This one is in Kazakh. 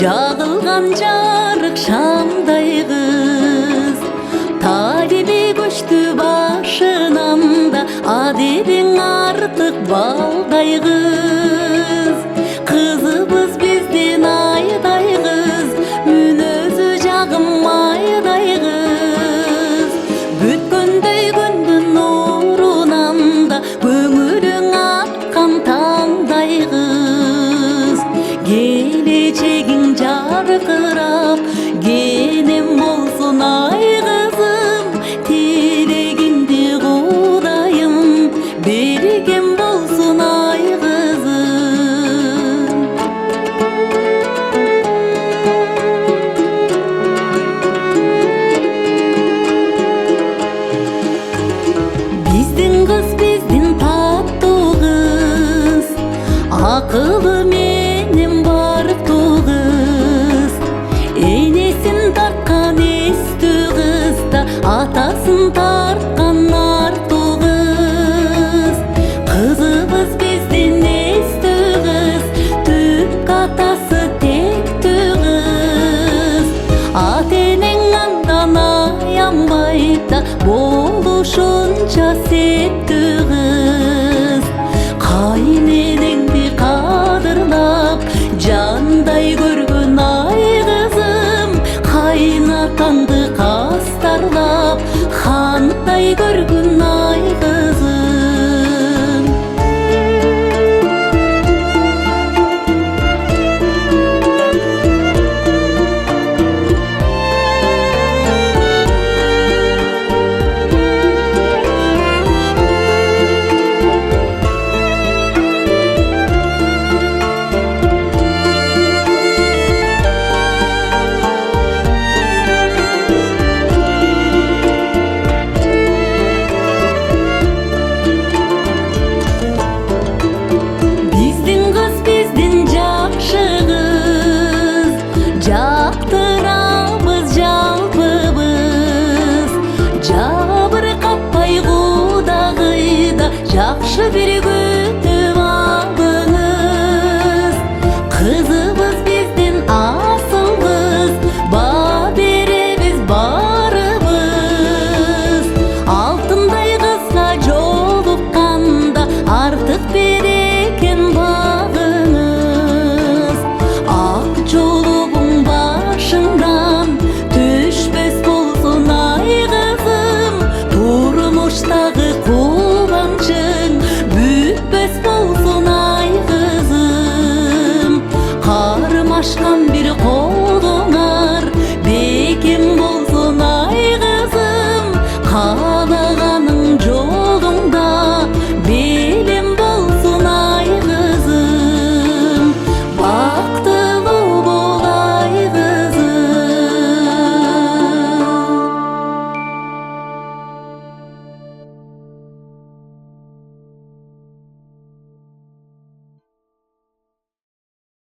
Жағылған жарық шамдай қыз, талебе көшті башынан да, адебең артық балдай қыз. Қызыбыз бізден айдай қыз, үнөзі жағым айдай қыз. Бүткөндей күндің нұрынан да, көңілің атқан таңдай қыз. Келечегің жарқырап, кенем болсын ай қызым, тілегіңді Құдайым берген болсын ай қызым. Біздің қыз, біздің татты қыз, ақылы менен бар қыз. Енесін тартқан есті қыз да, атасын тартқан артты қыз. Қызыбыз бізден есті қыз, түк атасы текті қыз. Ата-енең андан аянбай да, болушунча септі қыз. Қайненеңді қадырлап, жандай көргін ай қызым, қайнатаңды қастарлап, хандай көргін